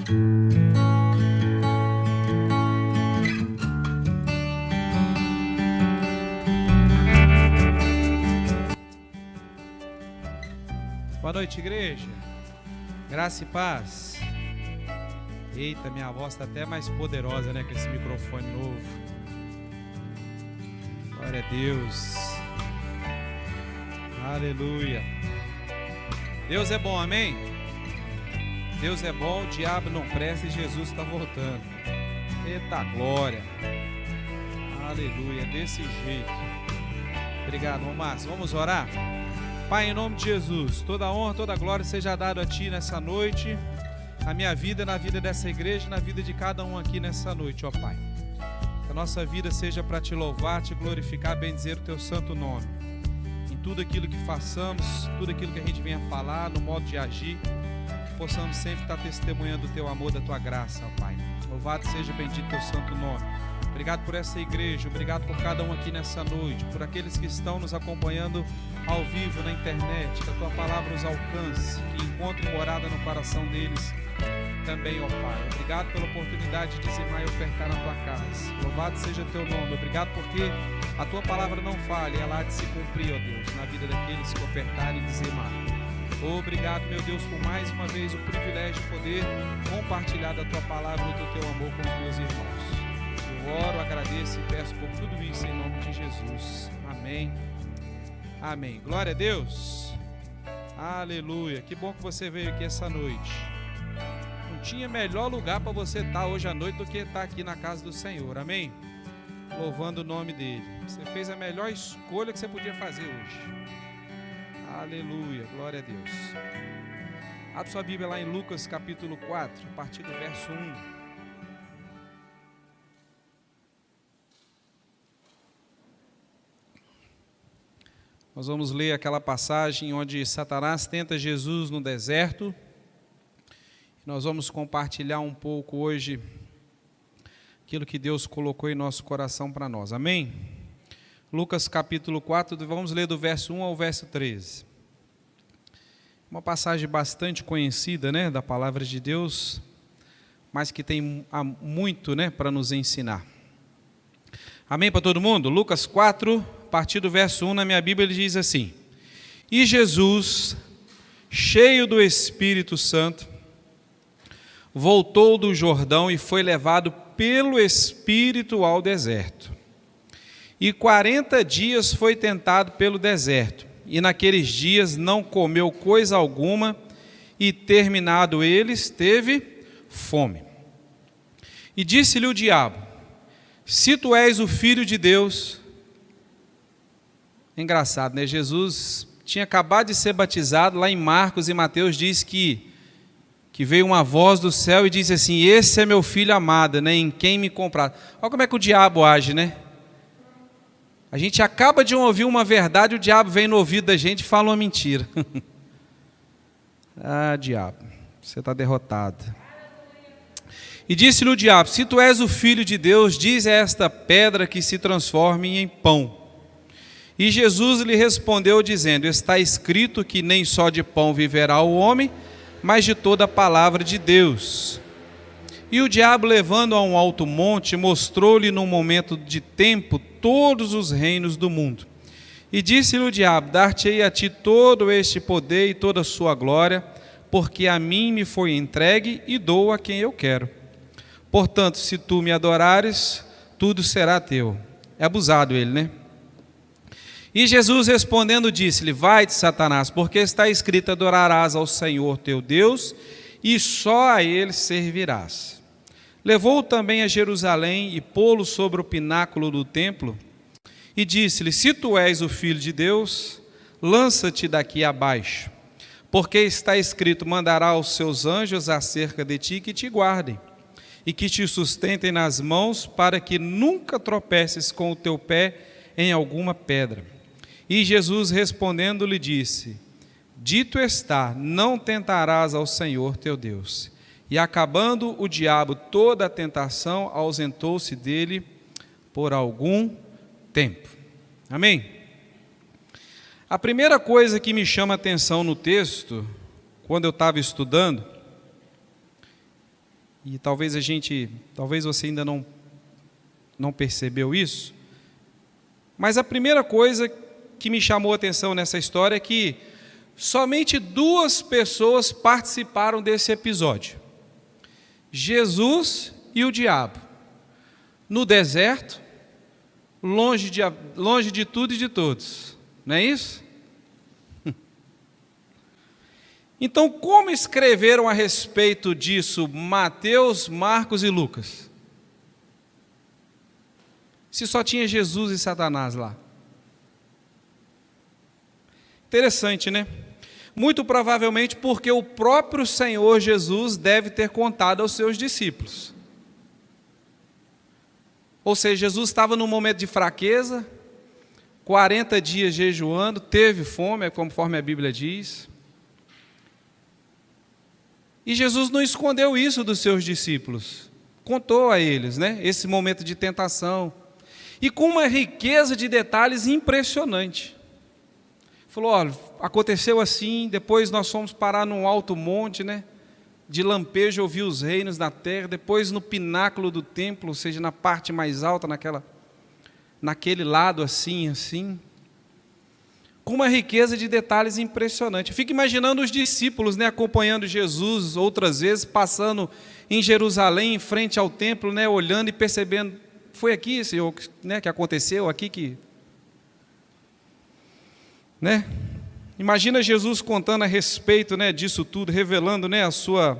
Boa noite, igreja. Graça e paz. Eita, minha voz está até mais poderosa, né, com esse microfone novo. Glória a Deus. Aleluia. Deus é bom, amém? Deus é bom, o diabo não presta e Jesus está voltando. Eita glória. Aleluia, desse jeito. Obrigado, irmão Márcio. Vamos orar? Pai, em nome de Jesus, toda honra, toda glória seja dada a Ti nessa noite, na minha vida, na vida dessa igreja, na vida de cada um aqui nessa noite, ó Pai. Que a nossa vida seja para Te louvar, Te glorificar, bendizer o Teu santo nome. Em tudo aquilo que façamos, tudo aquilo que a gente venha falar, no modo de agir, que possamos sempre estar testemunhando o Teu amor, da Tua graça, ó Pai. Louvado seja bendito Teu santo nome. Obrigado por essa igreja, obrigado por cada um aqui nessa noite, por aqueles que estão nos acompanhando ao vivo na internet, que a Tua palavra os alcance, que encontre morada no coração deles também, ó Pai. Obrigado pela oportunidade de dizimar e ofertar na Tua casa. Louvado seja Teu nome, obrigado porque a Tua palavra não falha, ela há de se cumprir, ó Deus, na vida daqueles que ofertarem e dizimar. Obrigado, meu Deus, por mais uma vez o privilégio de poder compartilhar da Tua palavra e do Teu amor com os meus irmãos. Eu oro, agradeço e peço por tudo isso em nome de Jesus. Amém. Amém. Glória a Deus. Aleluia. Que bom que você veio aqui essa noite. Não tinha melhor lugar para você estar hoje à noite do que estar aqui na casa do Senhor. Amém? Louvando o nome dEle. Você fez a melhor escolha que você podia fazer hoje. Aleluia. Glória a Deus. Abre sua Bíblia lá em Lucas capítulo 4, a partir do verso 1. Nós vamos ler aquela passagem onde Satanás tenta Jesus no deserto. Nós vamos compartilhar um pouco hoje aquilo que Deus colocou em nosso coração para nós. Amém? Lucas capítulo 4, vamos ler do verso 1 ao verso 13. Uma passagem bastante conhecida, né, da palavra de Deus, mas que tem muito, né, para nos ensinar. Amém para todo mundo? Lucas 4, a partir do verso 1, na minha Bíblia, ele diz assim: E Jesus, cheio do Espírito Santo, voltou do Jordão e foi levado pelo Espírito ao deserto. E 40 dias foi tentado pelo deserto, e naqueles dias não comeu coisa alguma, e terminado eles, teve fome. E disse-lhe o diabo: Se tu és o Filho de Deus. Engraçado, né? Jesus tinha acabado de ser batizado. Lá em Marcos e Mateus diz que veio uma voz do céu e disse assim: Esse é meu filho amado, né, em quem me compraram. Olha como é que o diabo age, né? A gente acaba de ouvir uma verdade, o diabo vem no ouvido da gente e fala uma mentira. Ah, diabo, você está derrotado. E disse-lhe o diabo: Se tu és o Filho de Deus, diz a esta pedra que se transforme em pão. E Jesus lhe respondeu dizendo: Está escrito que nem só de pão viverá o homem, mas de toda a palavra de Deus. E o diabo, levando a um alto monte, mostrou-lhe num momento de tempo todos os reinos do mundo. E disse-lhe o diabo: Dar-te-ei a ti todo este poder e toda a sua glória, porque a mim me foi entregue e dou a quem eu quero. Portanto, se tu me adorares, tudo será teu. É abusado ele, né? E Jesus respondendo disse-lhe: Vai-te, Satanás, porque está escrito: Adorarás ao Senhor teu Deus, e só a Ele servirás. Levou-o também a Jerusalém e pô-lo sobre o pináculo do templo, e disse-lhe: Se tu és o Filho de Deus, lança-te daqui abaixo, porque está escrito: Mandará os seus anjos acerca de ti que te guardem, e que te sustentem nas mãos, para que nunca tropeces com o teu pé em alguma pedra. E Jesus respondendo lhe disse: Dito está, não tentarás ao Senhor teu Deus. E acabando o diabo toda a tentação, ausentou-se dele por algum tempo. Amém? A primeira coisa que me chama a atenção no texto, quando eu estava estudando, e talvez você ainda não percebeu isso, mas a primeira coisa que me chamou a atenção nessa história é que somente 2 pessoas participaram desse episódio: Jesus e o diabo, no deserto, longe de tudo e de todos, não é isso? Então, como escreveram a respeito disso Mateus, Marcos e Lucas? Se só tinha Jesus e Satanás lá. Interessante, né? Muito provavelmente porque o próprio Senhor Jesus deve ter contado aos seus discípulos. Ou seja, Jesus estava num momento de fraqueza, 40 dias jejuando, teve fome, conforme a Bíblia diz. E Jesus não escondeu isso dos seus discípulos, contou a eles, né, esse momento de tentação, e com uma riqueza de detalhes impressionante. Falou: olha, aconteceu assim, depois nós fomos parar num alto monte, né, de lampejo eu vi os reinos da terra, depois no pináculo do templo, ou seja, na parte mais alta, naquele lado assim, com uma riqueza de detalhes impressionante. Eu fico imaginando os discípulos, né, acompanhando Jesus outras vezes, passando em Jerusalém, em frente ao templo, né, olhando e percebendo: foi aqui, Senhor, né, que aconteceu, aqui né? Imagina Jesus contando a respeito, né, disso tudo, revelando, né, a sua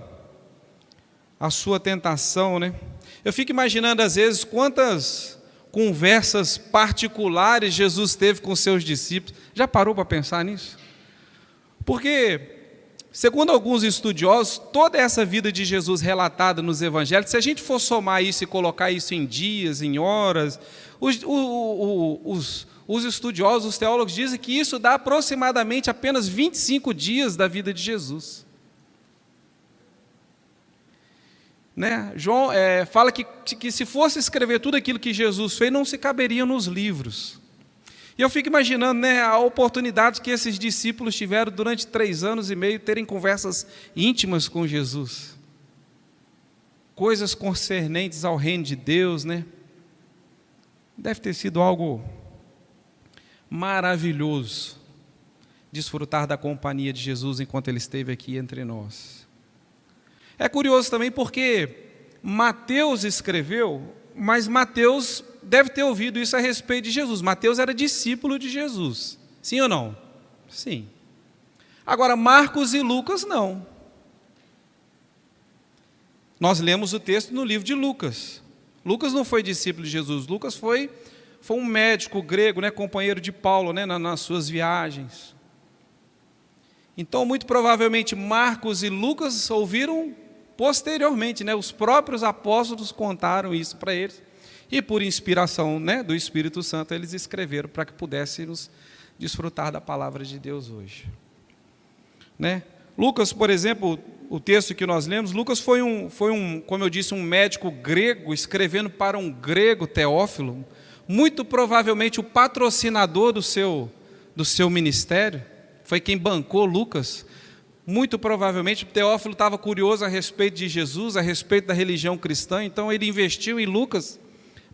tentação, né? Eu fico imaginando às vezes quantas conversas particulares Jesus teve com seus discípulos. Já parou para pensar nisso? Porque, segundo alguns estudiosos, toda essa vida de Jesus relatada nos evangelhos, se a gente for somar isso e colocar isso em dias, em horas, os estudiosos, os teólogos dizem que isso dá aproximadamente apenas 25 dias da vida de Jesus. Né? João fala que se fosse escrever tudo aquilo que Jesus fez, não se caberia nos livros. E eu fico imaginando, né, a oportunidade que esses discípulos tiveram durante 3 anos e meio, terem conversas íntimas com Jesus. Coisas concernentes ao reino de Deus, né? Deve ter sido algo maravilhoso desfrutar da companhia de Jesus enquanto Ele esteve aqui entre nós. É curioso também porque Mateus escreveu, mas Mateus deve ter ouvido isso a respeito de Jesus. Mateus era discípulo de Jesus, sim ou não? Sim. Agora, Marcos e Lucas não. Nós lemos o texto no livro de Lucas. Lucas não foi discípulo de Jesus, Lucas foi um médico grego, né, companheiro de Paulo, né, nas suas viagens. Então, muito provavelmente, Marcos e Lucas ouviram posteriormente, né, os próprios apóstolos contaram isso para eles, e por inspiração, né, do Espírito Santo, eles escreveram para que pudéssemos desfrutar da palavra de Deus hoje. Né? Lucas, por exemplo, o texto que nós lemos, Lucas foi como eu disse, um médico grego, escrevendo para um grego, Teófilo, muito provavelmente o patrocinador do seu ministério, foi quem bancou Lucas. Muito provavelmente Teófilo estava curioso a respeito de Jesus, a respeito da religião cristã, então ele investiu em Lucas,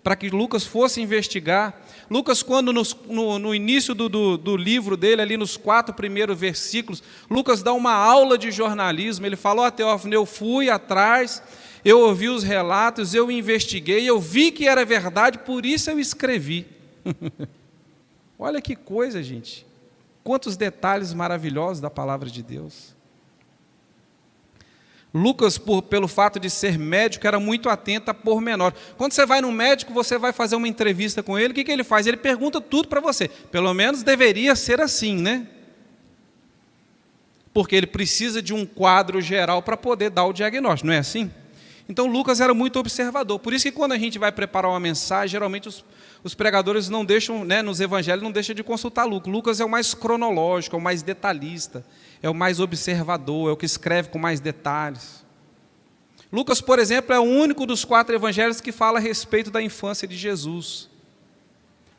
para que Lucas fosse investigar. Lucas, quando no início do livro dele, ali nos 4 primeiros versículos, Lucas dá uma aula de jornalismo. Ele falou: Teófilo, eu fui atrás, eu ouvi os relatos, eu investiguei, eu vi que era verdade, por isso eu escrevi. Olha que coisa, gente, quantos detalhes maravilhosos da palavra de Deus. Lucas, pelo fato de ser médico, era muito atento a pormenor. Quando você vai no médico, você vai fazer uma entrevista com ele, o que ele faz? Ele pergunta tudo para você. Pelo menos deveria ser assim, né? Porque ele precisa de um quadro geral para poder dar o diagnóstico, não é assim? Então, Lucas era muito observador. Por isso que quando a gente vai preparar uma mensagem, geralmente os pregadores não deixam, né, nos evangelhos, não deixam de consultar Lucas. Lucas é o mais cronológico, é o mais detalhista, é o mais observador, é o que escreve com mais detalhes. Lucas, por exemplo, é o único dos 4 evangelhos que fala a respeito da infância de Jesus.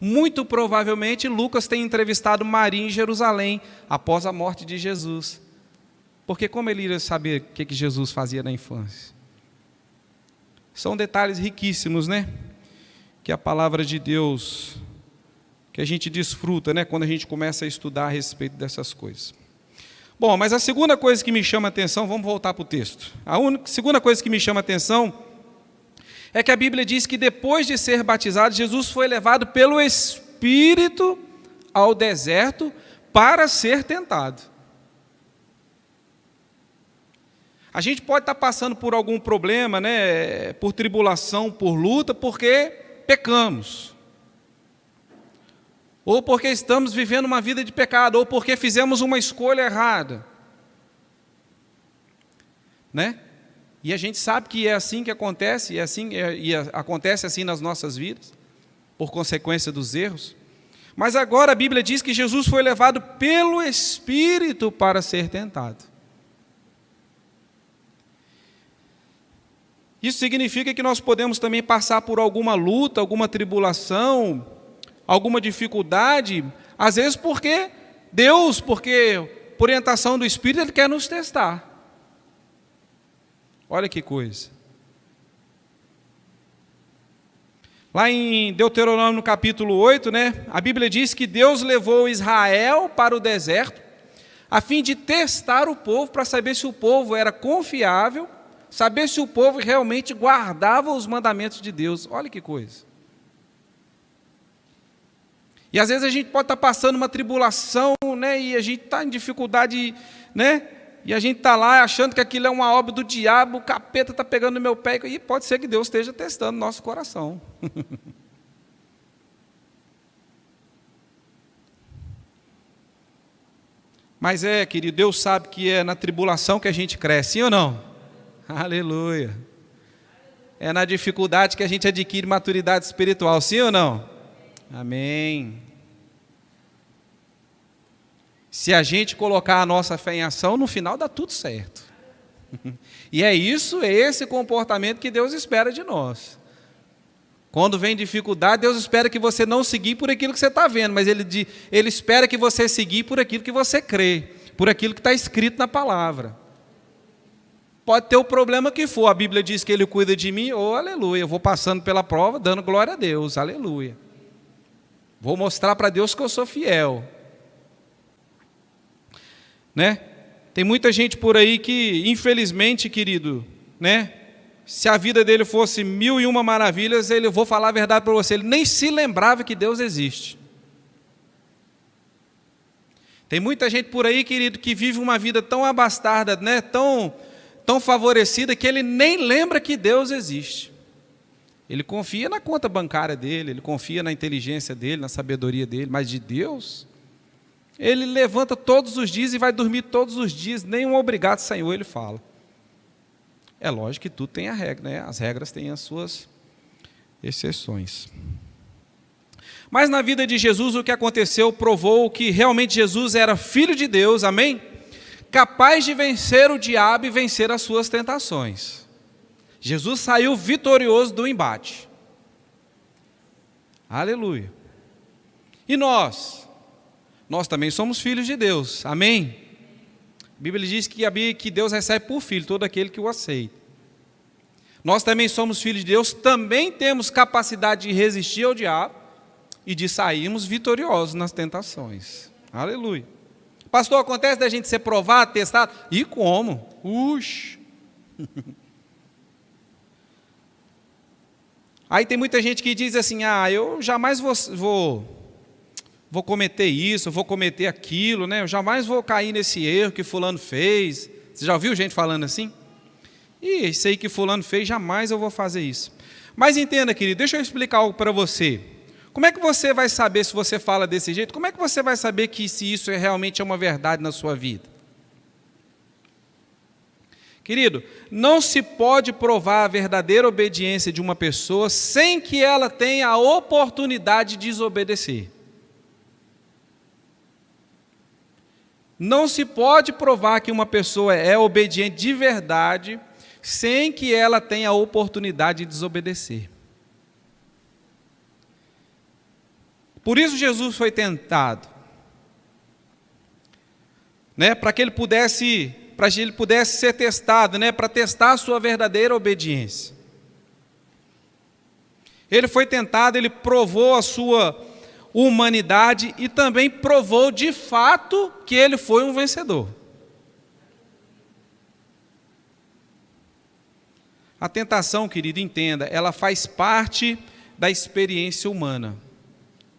Muito provavelmente, Lucas tem entrevistado Maria em Jerusalém, após a morte de Jesus. Porque como ele iria saber o que Jesus fazia na infância? São detalhes riquíssimos, né? Que a palavra de Deus, que a gente desfruta, né? Quando a gente começa a estudar a respeito dessas coisas. Bom, mas a segunda coisa que me chama a atenção, vamos voltar para o texto. Segunda coisa que me chama a atenção é que a Bíblia diz que depois de ser batizado, Jesus foi levado pelo Espírito ao deserto para ser tentado. A gente pode estar passando por algum problema, né, por tribulação, por luta, porque pecamos. Ou porque estamos vivendo uma vida de pecado, ou porque fizemos uma escolha errada. Né? E a gente sabe que é assim que acontece, acontece assim nas nossas vidas, por consequência dos erros. Mas agora a Bíblia diz que Jesus foi levado pelo Espírito para ser tentado. Isso significa que nós podemos também passar por alguma luta, alguma tribulação, alguma dificuldade, às vezes porque Deus, porque por orientação do Espírito, Ele quer nos testar. Olha que coisa. Lá em Deuteronômio no capítulo 8, né, a Bíblia diz que Deus levou Israel para o deserto, a fim de testar o povo, para saber se o povo era confiável, saber se o povo realmente guardava os mandamentos de Deus. Olha que coisa. E às vezes a gente pode estar passando uma tribulação, né, e a gente está em dificuldade, né, e a gente está lá achando que aquilo é uma obra do diabo, o capeta está pegando no meu pé, e pode ser que Deus esteja testando nosso coração. Mas querido, Deus sabe que é na tribulação que a gente cresce, sim ou não? Aleluia. É na dificuldade que a gente adquire maturidade espiritual, sim ou não? Amém. Se a gente colocar a nossa fé em ação, no final dá tudo certo. E é esse comportamento que Deus espera de nós. Quando vem dificuldade, Deus espera que você não seguir por aquilo que você está vendo, mas Ele espera que você seguir por aquilo que você crê, por aquilo que está escrito na palavra. Pode ter o problema que for, a Bíblia diz que Ele cuida de mim, aleluia, eu vou passando pela prova, dando glória a Deus, aleluia. Vou mostrar para Deus que eu sou fiel. Né? Tem muita gente por aí que, infelizmente, querido, né? Se a vida dele fosse 1001 maravilhas, eu vou falar a verdade para você, ele nem se lembrava que Deus existe. Tem muita gente por aí, querido, que vive uma vida tão abastada, né? tão favorecida, que ele nem lembra que Deus existe. Ele confia na conta bancária dele, ele confia na inteligência dele, na sabedoria dele, mas de Deus, ele levanta todos os dias e vai dormir todos os dias, nenhum obrigado, Senhor, ele fala. É lógico que tudo tem a regra, né? As regras têm as suas exceções. Mas na vida de Jesus, o que aconteceu provou que realmente Jesus era Filho de Deus, amém? Capaz de vencer o diabo e vencer as suas tentações. Jesus saiu vitorioso do embate. Aleluia. E nós? Nós também somos filhos de Deus, amém? A Bíblia diz que Deus recebe por filho todo aquele que o aceita. Nós também somos filhos de Deus, também temos capacidade de resistir ao diabo e de sairmos vitoriosos nas tentações. Aleluia. Pastor, acontece da gente ser provado, testado? E como? Aí tem muita gente que diz assim, eu jamais vou cometer isso, vou cometer aquilo, né? Eu jamais vou cair nesse erro que fulano fez. Você já ouviu gente falando assim? Isso aí que fulano fez, jamais eu vou fazer isso. Mas entenda, querido, deixa eu explicar algo para você. Como é que você vai saber se você fala desse jeito? Como é que você vai saber que se isso realmente é uma verdade na sua vida? Querido, não se pode provar a verdadeira obediência de uma pessoa sem que ela tenha a oportunidade de desobedecer. Não se pode provar que uma pessoa é obediente de verdade sem que ela tenha a oportunidade de desobedecer. Por isso Jesus foi tentado, né? Para que ele pudesse ser testado, né? Para testar a sua verdadeira obediência. Ele foi tentado, ele provou a sua humanidade e também provou de fato que ele foi um vencedor. A tentação, querido, entenda, ela faz parte da experiência humana.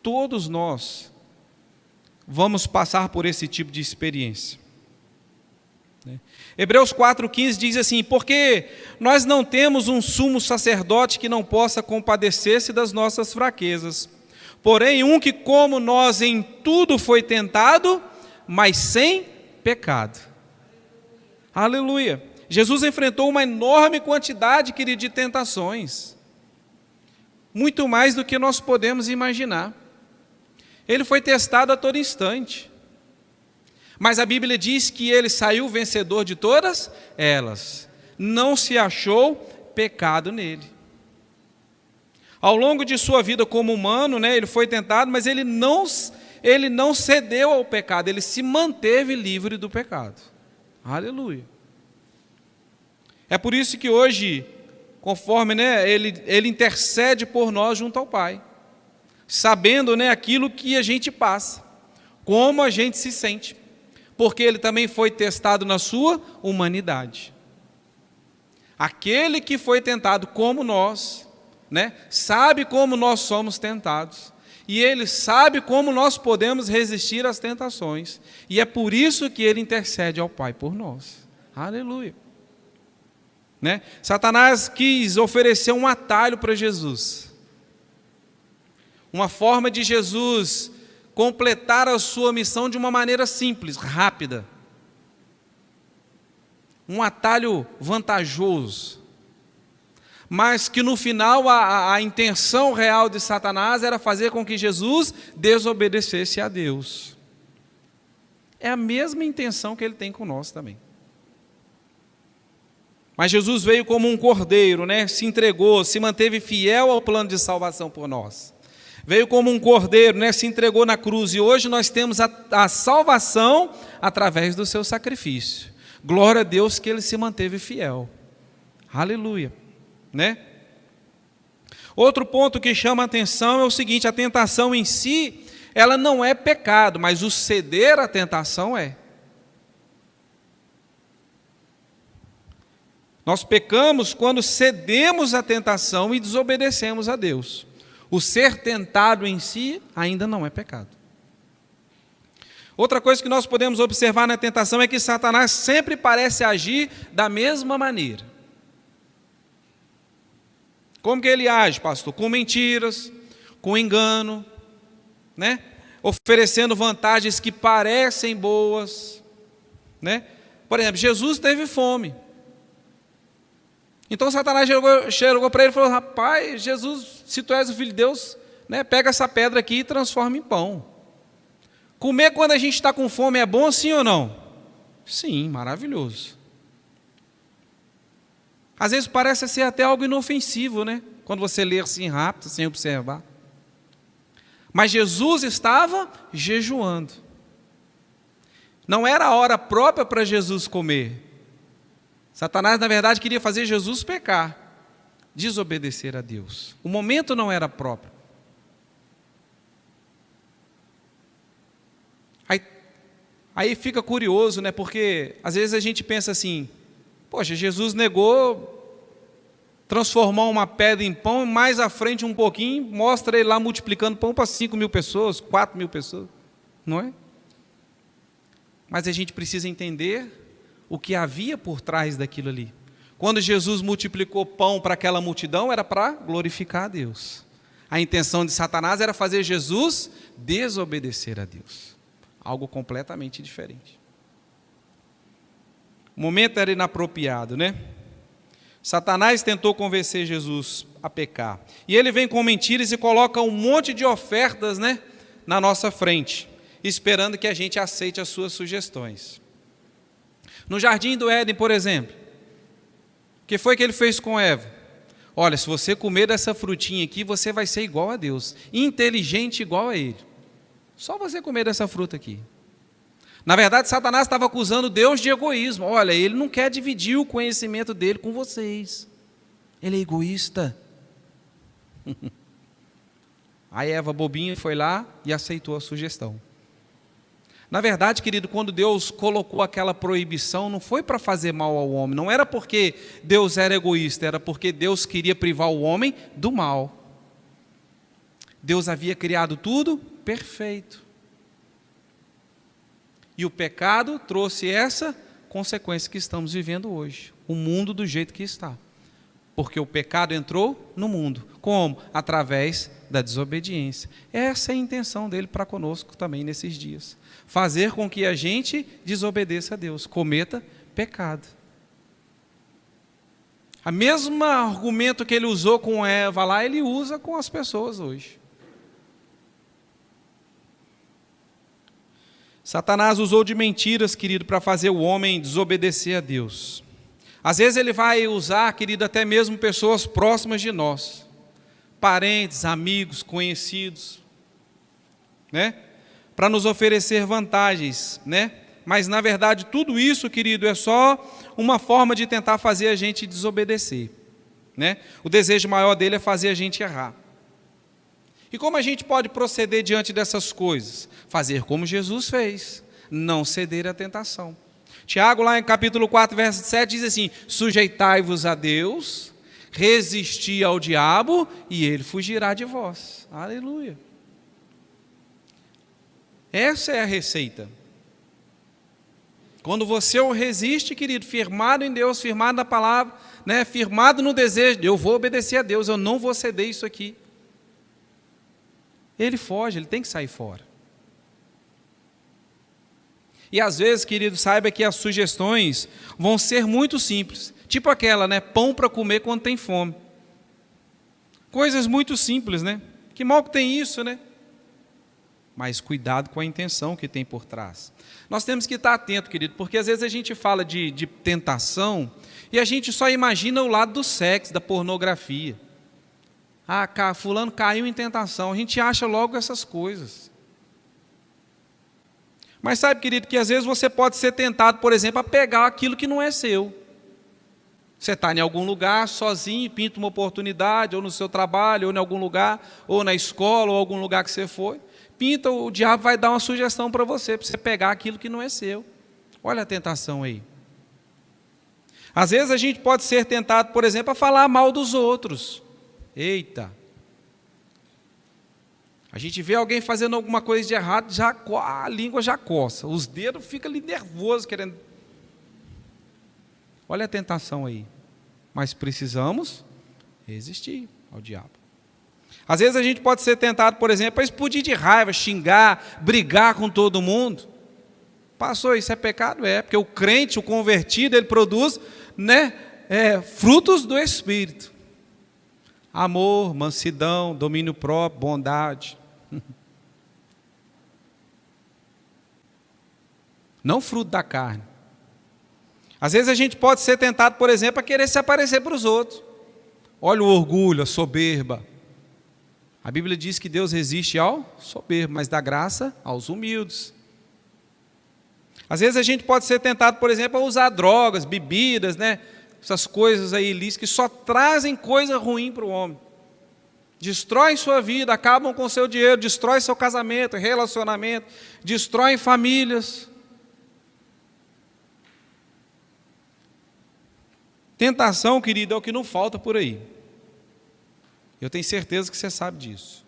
Todos nós vamos passar por esse tipo de experiência. Hebreus 4,15 diz assim: porque nós não temos um sumo sacerdote que não possa compadecer-se das nossas fraquezas, porém um que como nós em tudo foi tentado, mas sem pecado. Aleluia! Jesus enfrentou uma enorme quantidade, querido, de tentações, muito mais do que nós podemos imaginar. Ele foi testado a todo instante, mas a Bíblia diz que ele saiu vencedor de todas elas, não se achou pecado nele. Ao longo de sua vida como humano, ele foi tentado, mas ele não cedeu ao pecado, ele se manteve livre do pecado. Aleluia! É por isso que hoje, conforme ele intercede por nós junto ao Pai, sabendo aquilo que a gente passa, como a gente se sente, porque ele também foi testado na sua humanidade. Aquele que foi tentado como nós, sabe como nós somos tentados, e ele sabe como nós podemos resistir às tentações, e é por isso que ele intercede ao Pai por nós. Aleluia! Satanás quis oferecer um atalho para Jesus, uma forma de Jesus completar a sua missão de uma maneira simples, rápida, um atalho vantajoso, mas que no final a intenção real de Satanás era fazer com que Jesus desobedecesse a Deus. É a mesma intenção que ele tem com nós também. Mas Jesus veio como um cordeiro, se entregou, se manteve fiel ao plano de salvação por nós. Veio como um cordeiro, se entregou na cruz, e hoje nós temos a salvação através do seu sacrifício. Glória a Deus que ele se manteve fiel. Aleluia. Outro ponto que chama a atenção é o seguinte: a tentação em si, ela não é pecado, mas o ceder à tentação é. Nós pecamos quando cedemos à tentação e desobedecemos a Deus. O ser tentado em si ainda não é pecado. Outra coisa que nós podemos observar na tentação é que Satanás sempre parece agir da mesma maneira. Como que ele age, pastor? Com mentiras, com engano, oferecendo vantagens que parecem boas, Por exemplo, Jesus teve fome. Então Satanás chegou para ele e falou: rapaz, Jesus, se tu és o Filho de Deus, pega essa pedra aqui e transforma em pão. Comer quando a gente está com fome é bom, sim ou não? Sim, maravilhoso. Às vezes parece ser até algo inofensivo, quando você lê assim rápido, sem observar. Mas Jesus estava jejuando. Não era a hora própria para Jesus comer. Satanás, na verdade, queria fazer Jesus pecar, desobedecer a Deus. O momento não era próprio. Aí fica curioso, porque às vezes a gente pensa assim: poxa, Jesus negou transformar uma pedra em pão, mais à frente um pouquinho, mostra ele lá multiplicando pão para 5.000 pessoas, 4.000 pessoas, não é? Mas a gente precisa entender o que havia por trás daquilo ali. Quando Jesus multiplicou pão para aquela multidão, era para glorificar a Deus. A intenção de Satanás era fazer Jesus desobedecer a Deus. Algo completamente diferente. O momento era inapropriado, Satanás tentou convencer Jesus a pecar. E ele vem com mentiras e coloca um monte de ofertas, na nossa frente, esperando que a gente aceite as suas sugestões. No jardim do Éden, por exemplo, o que foi que ele fez com Eva? Olha, se você comer dessa frutinha aqui, você vai ser igual a Deus, inteligente igual a Ele. Só você comer dessa fruta aqui. Na verdade, Satanás estava acusando Deus de egoísmo. Olha, ele não quer dividir o conhecimento dele com vocês. Ele é egoísta. A Eva bobinha foi lá e aceitou a sugestão. Na verdade, querido, quando Deus colocou aquela proibição, não foi para fazer mal ao homem, não era porque Deus era egoísta, era porque Deus queria privar o homem do mal. Deus havia criado tudo perfeito. E o pecado trouxe essa consequência que estamos vivendo hoje. O mundo do jeito que está. Porque o pecado entrou no mundo. Como? Através da desobediência. Essa é a intenção dele para conosco também nesses dias. Fazer com que a gente desobedeça a Deus, cometa pecado. O mesmo argumento que ele usou com Eva lá, ele usa com as pessoas hoje. Satanás usou de mentiras, querido, para fazer o homem desobedecer a Deus. Às vezes ele vai usar, querido, até mesmo pessoas próximas de nós. Parentes, amigos, conhecidos, né? Para nos oferecer vantagens, né? Mas na verdade tudo isso, querido, é só uma forma de tentar fazer a gente desobedecer, né? O desejo maior dele é fazer a gente errar. E como a gente pode proceder diante dessas coisas? Fazer como Jesus fez, não ceder à tentação. Tiago, lá em capítulo 4, verso 7, diz assim: sujeitai-vos a Deus, resisti ao diabo, e ele fugirá de vós. Aleluia. Essa é a receita. Quando você o resiste, querido, firmado em Deus, firmado na palavra, né, firmado no desejo, eu vou obedecer a Deus, eu não vou ceder isso aqui. Ele foge, ele tem que sair fora. E às vezes, querido, saiba que as sugestões vão ser muito simples. Tipo aquela, né? Pão para comer quando tem fome. Coisas muito simples, né? Que mal que tem isso, né? Mas cuidado com a intenção que tem por trás. Nós temos que estar atento, querido, porque às vezes a gente fala de tentação e a gente só imagina o lado do sexo, da pornografia. Ah, fulano caiu em tentação. A gente acha logo essas coisas. Mas sabe, querido, que às vezes você pode ser tentado, por exemplo, a pegar aquilo que não é seu. Você está em algum lugar, sozinho, pinta uma oportunidade, ou no seu trabalho, ou em algum lugar, ou na escola, ou algum lugar que você foi. Pinta, o diabo vai dar uma sugestão para você pegar aquilo que não é seu. Olha a tentação aí. Às vezes a gente pode ser tentado, por exemplo, a falar mal dos outros. Eita! A gente vê alguém fazendo alguma coisa de errado, a língua já coça, os dedos ficam ali nervosos, querendo... Olha a tentação aí. Mas precisamos resistir ao diabo. Às vezes a gente pode ser tentado, por exemplo, a explodir de raiva, xingar, brigar com todo mundo. Passou, isso é pecado? É, porque o crente, o convertido, ele produz, né, frutos do Espírito. Amor, mansidão, domínio próprio, bondade. Não fruto da carne. Às vezes a gente pode ser tentado, por exemplo, a querer se aparecer para os outros. Olha o orgulho, a soberba. A Bíblia diz que Deus resiste ao soberbo, mas dá graça aos humildes. Às vezes a gente pode ser tentado, por exemplo, a usar drogas, bebidas, né? Essas coisas aí ilícitas que só trazem coisa ruim para o homem. Destroem sua vida, acabam com seu dinheiro, destroem seu casamento, relacionamento, destroem famílias. Tentação, querido, é o que não falta por aí. Eu tenho certeza que você sabe disso.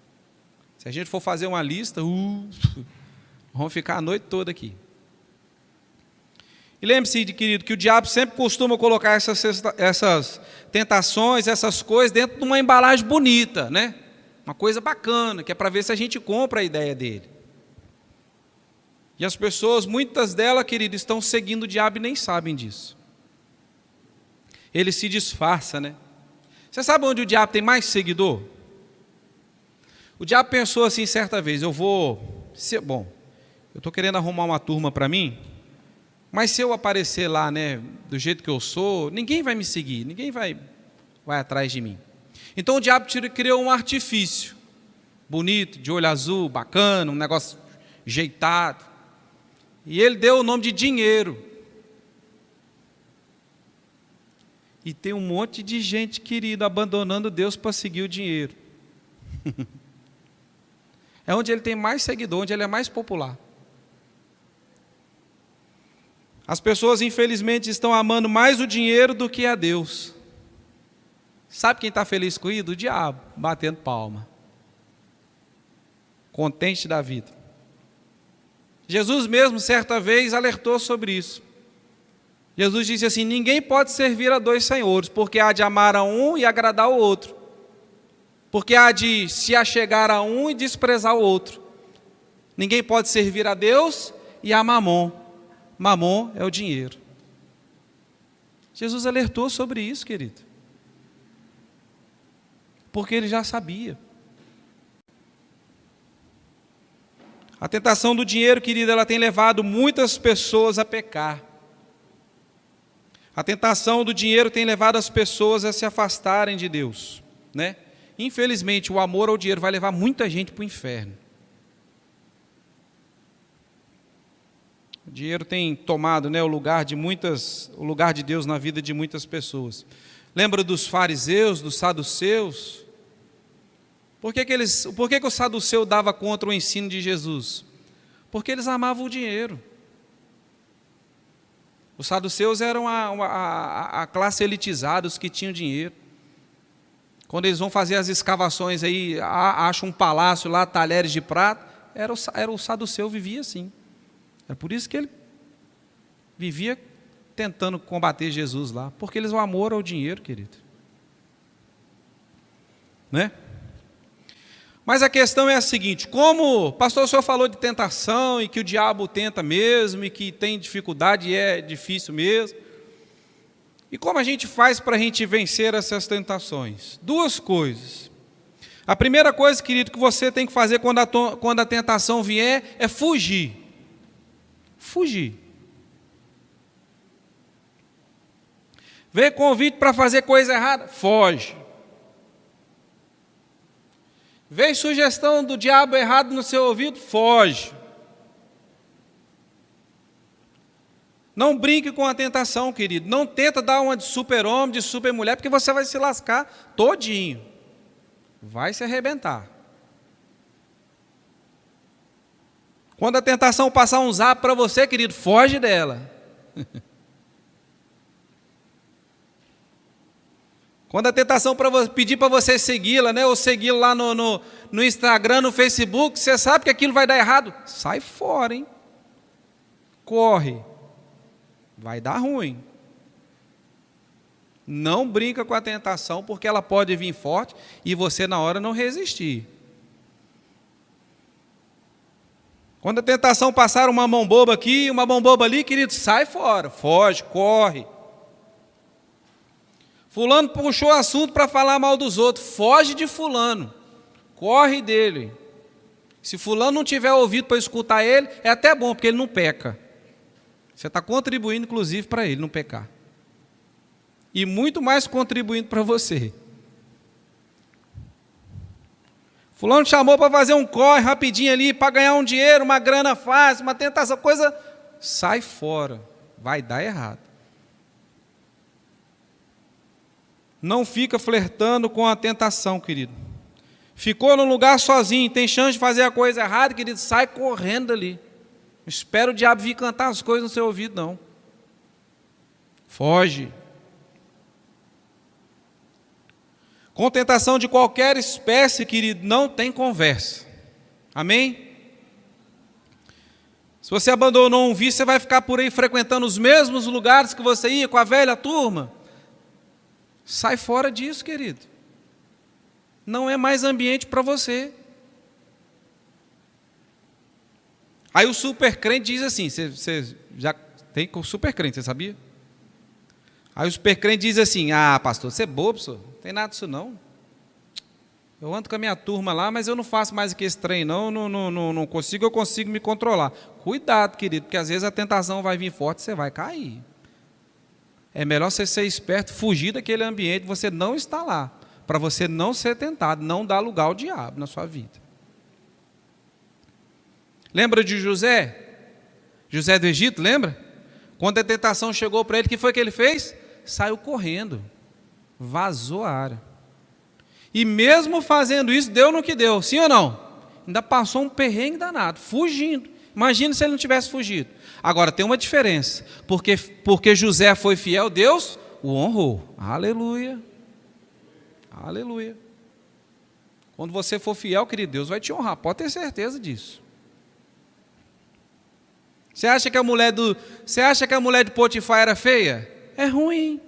Se a gente for fazer uma lista, vamos ficar a noite toda aqui. E lembre-se, querido, que o diabo sempre costuma colocar essas tentações, essas coisas dentro de uma embalagem bonita, né? Uma coisa bacana, que é para ver se a gente compra a ideia dele. E as pessoas, muitas delas, querido, estão seguindo o diabo e nem sabem disso. Ele se disfarça, né? Você sabe onde o diabo tem mais seguidor? O diabo pensou assim certa vez, eu estou querendo arrumar uma turma para mim, mas se eu aparecer lá, né, do jeito que eu sou, ninguém vai me seguir, ninguém vai atrás de mim. Então o diabo criou um artifício, bonito, de olho azul, bacana, um negócio jeitado, e ele deu o nome de dinheiro. E tem um monte de gente, querido, abandonando Deus para seguir o dinheiro. É onde ele tem mais seguidor, onde ele é mais popular. As pessoas, infelizmente, estão amando mais o dinheiro do que a Deus. Sabe quem está feliz com isso? O diabo, batendo palma. Contente da vida. Jesus mesmo, certa vez, alertou sobre isso. Jesus disse assim: ninguém pode servir a dois senhores, porque há de amar a um e agradar o outro. Porque há de se achegar a um e desprezar o outro. Ninguém pode servir a Deus e a Mamon. Mamon é o dinheiro. Jesus alertou sobre isso, querido. Porque ele já sabia. A tentação do dinheiro, querido, ela tem levado muitas pessoas a pecar. A tentação do dinheiro tem levado as pessoas a se afastarem de Deus, né? Infelizmente, o amor ao dinheiro vai levar muita gente para o inferno. O dinheiro tem tomado, né, o lugar de Deus na vida de muitas pessoas. Lembra dos fariseus, dos saduceus? Por que o saduceu dava contra o ensino de Jesus? Porque eles amavam o dinheiro. Os saduceus eram a classe elitizada, os que tinham dinheiro. Quando eles vão fazer as escavações aí, acham um palácio lá, talheres de prata, era o saduceu, vivia assim. É por isso que ele vivia tentando combater Jesus lá, porque eles o amor ao dinheiro, querido. Né? Mas a questão é a seguinte: como, pastor, o senhor falou de tentação e que o diabo tenta mesmo e que tem dificuldade e é difícil mesmo. E como a gente faz para a gente vencer essas tentações? Duas coisas. A primeira coisa, querido, que você tem que fazer quando a tentação vier é fugir. Fugir. Vem convite para fazer coisa errada? Foge. Vem sugestão do diabo errado no seu ouvido? Foge. Não brinque com a tentação, querido. Não tenta dar uma de super-homem, de super-mulher, porque você vai se lascar todinho. Vai se arrebentar. Quando a tentação passar um zap para você, querido, foge dela. Quando a tentação pedir para você segui-la, né, ou segui-la lá no Instagram, no Facebook, você sabe que aquilo vai dar errado, sai fora, hein? Corre. Vai dar ruim. Não brinca com a tentação, porque ela pode vir forte e você na hora não resistir. Quando a tentação passar uma mão boba aqui, uma mão boba ali, querido, sai fora, foge, corre. Fulano puxou assunto para falar mal dos outros, foge de fulano, corre dele. Se fulano não tiver ouvido para escutar ele, é até bom, porque ele não peca. Você está contribuindo, inclusive, para ele não pecar. E muito mais contribuindo para você. Fulano chamou para fazer um corre rapidinho ali, para ganhar um dinheiro, uma grana fácil, uma tentação, coisa, sai fora, vai dar errado. Não fica flertando com a tentação, querido. Ficou no lugar sozinho, tem chance de fazer a coisa errada, querido, sai correndo ali. Não espera o diabo vir cantar as coisas no seu ouvido, não. Foge. Com tentação de qualquer espécie, querido, não tem conversa. Amém? Se você abandonou um vício, você vai ficar por aí frequentando os mesmos lugares que você ia com a velha turma. Sai fora disso, querido. Não é mais ambiente para você. Aí o super crente diz assim, você já tem com o super crente, você sabia? Aí o super crente diz assim, pastor, você é bobo, senhor. Não tem nada disso não. Eu ando com a minha turma lá, mas eu não faço mais aqui esse trem não consigo, eu consigo me controlar. Cuidado, querido, porque às vezes a tentação vai vir forte e você vai cair. É melhor você ser esperto, fugir daquele ambiente, você não está lá, para você não ser tentado, não dar lugar ao diabo na sua vida. Lembra de José? José do Egito, lembra? Quando a tentação chegou para ele, o que foi que ele fez? Saiu correndo, vazou a área. E mesmo fazendo isso, deu no que deu, sim ou não? ainda passou um perrengue danado, fugindo. Imagina se ele não tivesse fugido. Agora, tem uma diferença, porque José foi fiel, Deus o honrou. Aleluia. Aleluia. Quando você for fiel, querido, Deus vai te honrar, pode ter certeza disso. Você acha que a mulher de Potifar era feia? É ruim.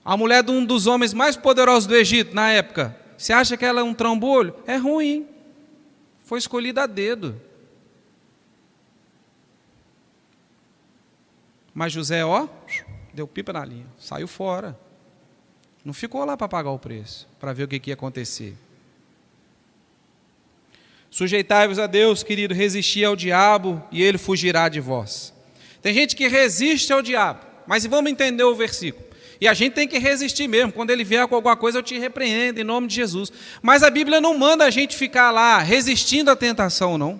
A mulher de um dos homens mais poderosos do Egito na época, você acha que ela é um trambolho? É ruim. Foi escolhida a dedo. Mas José, deu pipa na linha, saiu fora. Não ficou lá para pagar o preço, para ver o que ia acontecer. Sujeitai-vos a Deus, querido, resisti ao diabo e ele fugirá de vós. Tem gente que resiste ao diabo, mas vamos entender o versículo. E a gente tem que resistir mesmo. Quando ele vier com alguma coisa, eu te repreendo em nome de Jesus. Mas a Bíblia não manda a gente ficar lá resistindo à tentação, não.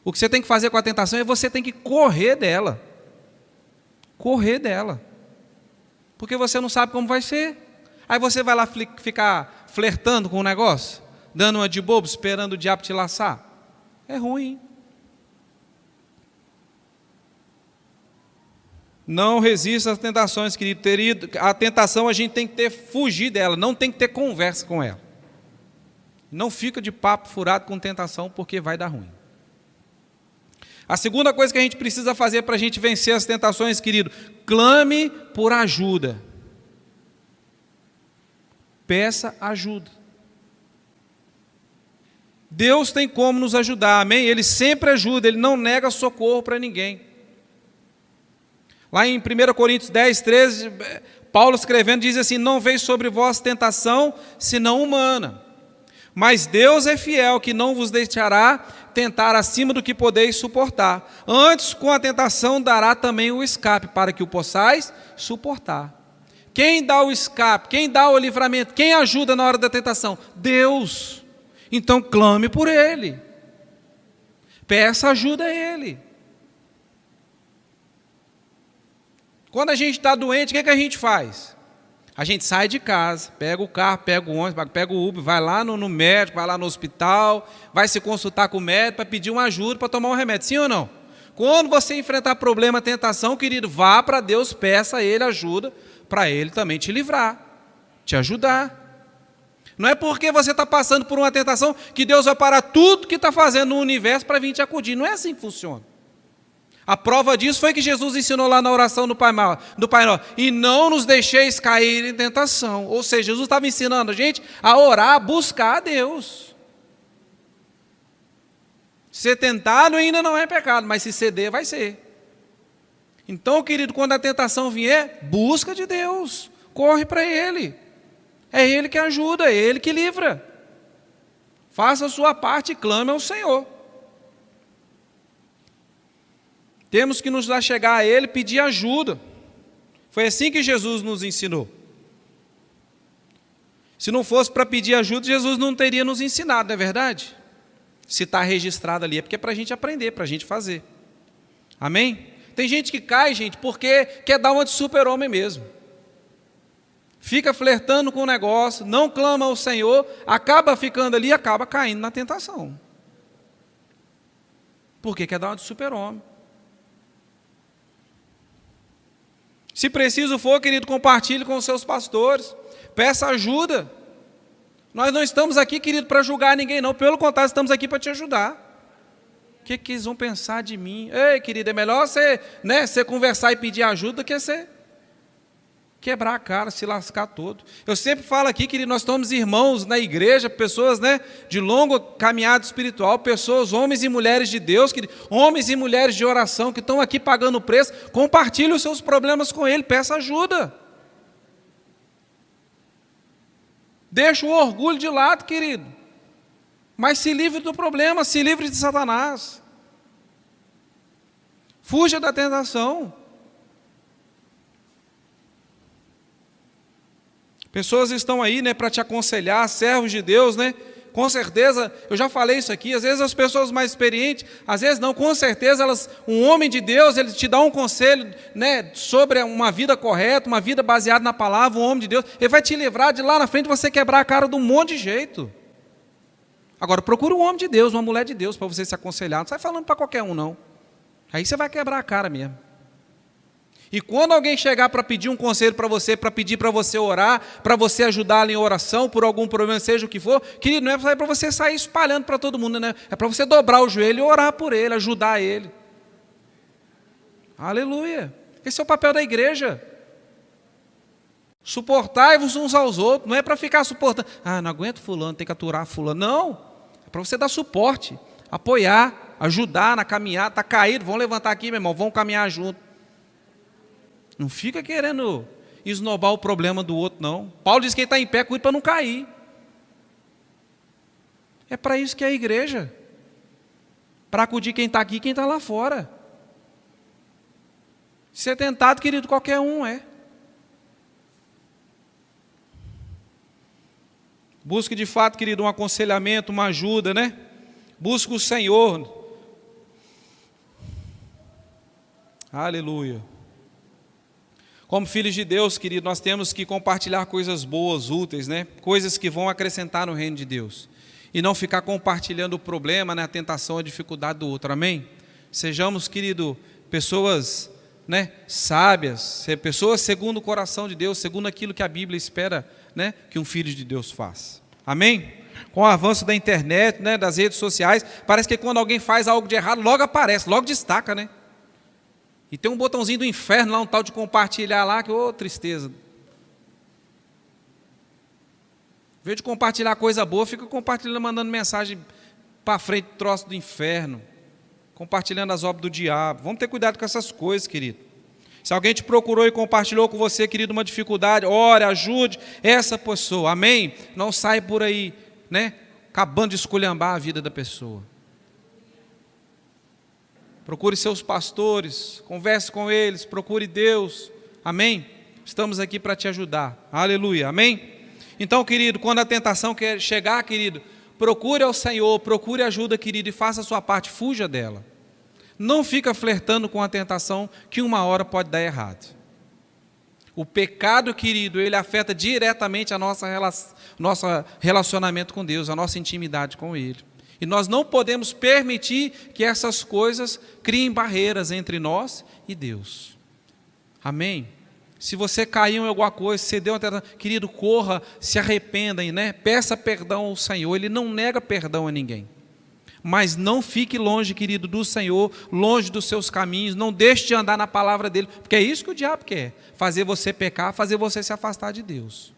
O que você tem que fazer com a tentação é você tem que correr dela. Correr dela. Porque você não sabe como vai ser. Aí você vai lá ficar flertando com o negócio, dando uma de bobo, esperando o diabo te laçar. É ruim. Não resista às tentações, querido. A tentação a gente tem que fugir dela, não tem que ter conversa com ela. Não fica de papo furado com tentação, porque vai dar ruim. A segunda coisa que a gente precisa fazer para a gente vencer as tentações, querido, clame por ajuda. Peça ajuda. Deus tem como nos ajudar, amém? Ele sempre ajuda, Ele não nega socorro para ninguém. Lá em 1 Coríntios 10, 13, Paulo escrevendo diz assim, não veio sobre vós tentação, senão humana. Mas Deus é fiel, que não vos deixará tentar acima do que podeis suportar. Antes, com a tentação, dará também o escape, para que o possais suportar. Quem dá o escape? Quem dá o livramento? Quem ajuda na hora da tentação? Deus. Então clame por Ele. Peça ajuda a Ele. Quando a gente está doente, o que a gente faz? A gente sai de casa, pega o carro, pega o ônibus, pega o Uber, vai lá no médico, vai lá no hospital, vai se consultar com o médico para pedir uma ajuda, para tomar um remédio. Sim ou não? Quando você enfrentar problema, tentação, querido, vá para Deus, peça a Ele ajuda, para Ele também te livrar, te ajudar. Não é porque você está passando por uma tentação que Deus vai parar tudo que está fazendo no universo para vir te acudir. Não é assim que funciona. A prova disso foi que Jesus ensinou lá na oração do Pai Nosso. E não nos deixeis cair em tentação. Ou seja, Jesus estava ensinando a gente a orar, a buscar a Deus. Ser tentado ainda não é pecado, mas se ceder vai ser. Então, querido, quando a tentação vier, busca de Deus. Corre para Ele. É Ele que ajuda, é Ele que livra. Faça a sua parte e clame ao Senhor. Temos que nos achegar a Ele e pedir ajuda. Foi assim que Jesus nos ensinou. Se não fosse para pedir ajuda, Jesus não teria nos ensinado, não é verdade? Se está registrado ali, é porque é para a gente aprender, para a gente fazer. Amém? Tem gente que cai, gente, porque quer dar uma de super-homem mesmo. Fica flertando com o negócio, não clama ao Senhor, acaba ficando ali e acaba caindo na tentação. Porque quer dar uma de super-homem. Se preciso for, querido, compartilhe com os seus pastores. Peça ajuda. Nós não estamos aqui, querido, para julgar ninguém, não. Pelo contrário, estamos aqui para te ajudar. O que eles vão pensar de mim? Ei, querido, é melhor você conversar e pedir ajuda do que você quebrar a cara, se lascar todo. Eu sempre falo aqui, querido, nós somos irmãos na igreja, pessoas de longo caminhada espiritual, pessoas, homens e mulheres de Deus, querido, homens e mulheres de oração que estão aqui pagando o preço. Compartilhe os seus problemas com Ele, peça ajuda. Deixa o orgulho de lado, querido. Mas se livre do problema, se livre de Satanás. Fuja da tentação. Pessoas estão aí, para te aconselhar, servos de Deus, com certeza, eu já falei isso aqui, às vezes as pessoas mais experientes, às vezes não, com certeza um homem de Deus, ele te dá um conselho, né, sobre uma vida correta, uma vida baseada na palavra, um homem de Deus, ele vai te livrar de lá na frente você quebrar a cara de um monte de jeito. Agora, procura um homem de Deus, uma mulher de Deus, para você se aconselhar, não sai falando para qualquer um não, aí você vai quebrar a cara mesmo. E quando alguém chegar para pedir um conselho para você, para pedir para você orar, para você ajudá-lo em oração, por algum problema, seja o que for, querido, não é para você sair espalhando para todo mundo, né? É para você dobrar o joelho e orar por ele, ajudar ele. Aleluia. Esse é o papel da igreja. Suportai-vos uns aos outros, não é para ficar suportando. Ah, não aguento fulano, tem que aturar fulano. Não, é para você dar suporte, apoiar, ajudar na caminhada. Está caído, vamos levantar aqui, meu irmão, vamos caminhar junto. Não fica querendo esnobar o problema do outro, não. Paulo diz que quem está em pé, cuida para não cair. É para isso que é a igreja. Para acudir quem está aqui e quem está lá fora. Ser tentado, querido, qualquer um é. Busque de fato, querido, um aconselhamento, uma ajuda, né? Busque o Senhor. Aleluia. Como filhos de Deus, querido, nós temos que compartilhar coisas boas, úteis, né? Coisas que vão acrescentar no reino de Deus. E não ficar compartilhando o problema, né? A tentação, a dificuldade do outro, amém? Sejamos, querido, pessoas, né? Sábias, pessoas segundo o coração de Deus, segundo aquilo que a Bíblia espera, né? Que um filho de Deus faça, amém? Com o avanço da internet, né? Das redes sociais, parece que quando alguém faz algo de errado, logo aparece, logo destaca, né? E tem um botãozinho do inferno lá, um tal de compartilhar lá, que, ô, tristeza. Em vez de compartilhar coisa boa, fica compartilhando, mandando mensagem para frente, troço do inferno. Compartilhando as obras do diabo. Vamos ter cuidado com essas coisas, querido. Se alguém te procurou e compartilhou com você, querido, uma dificuldade, ore, ajude essa pessoa, amém? Não sai por aí, né, acabando de esculhambar a vida da pessoa. Procure seus pastores, converse com eles, procure Deus, amém? Estamos aqui para te ajudar, aleluia, amém? Então, querido, quando a tentação quer chegar, querido, procure ao Senhor, procure ajuda, querido, e faça a sua parte, fuja dela. Não fica flertando com a tentação, que uma hora pode dar errado. O pecado, querido, ele afeta diretamente a nosso relacionamento com Deus, a nossa intimidade com Ele. E nós não podemos permitir que essas coisas criem barreiras entre nós e Deus. Amém? Se você caiu em alguma coisa, se deu uma tentação, querido, corra, se arrependa, né? Peça perdão ao Senhor. Ele não nega perdão a ninguém. Mas não fique longe, querido, do Senhor, longe dos seus caminhos, não deixe de andar na palavra dEle, porque é isso que o diabo quer, fazer você pecar, fazer você se afastar de Deus,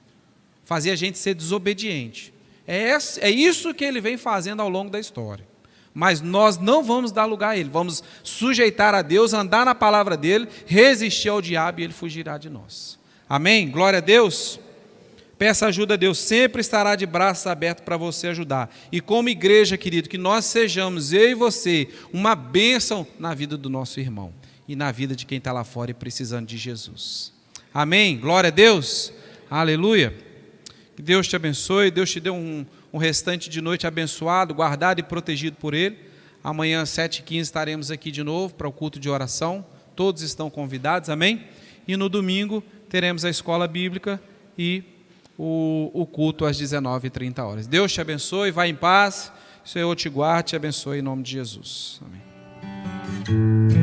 fazer a gente ser desobediente. É isso que ele vem fazendo ao longo da história. Mas nós não vamos dar lugar a ele, vamos sujeitar a Deus, andar na palavra dele, resistir ao diabo e ele fugirá de nós. Amém? Glória a Deus. Peça ajuda a Deus, sempre estará de braços abertos para você ajudar. E como igreja, querido, que nós sejamos, eu e você, uma bênção na vida do nosso irmão e na vida de quem está lá fora e precisando de Jesus. Amém? Glória a Deus. Aleluia. Que Deus te abençoe, Deus te dê um restante de noite abençoado, guardado e protegido por Ele. Amanhã, às 7h15, estaremos aqui de novo para o culto de oração. Todos estão convidados, amém? E no domingo, teremos a escola bíblica e o culto às 19h30. Deus te abençoe, vá em paz, o Senhor te guarde, te abençoe em nome de Jesus. Amém.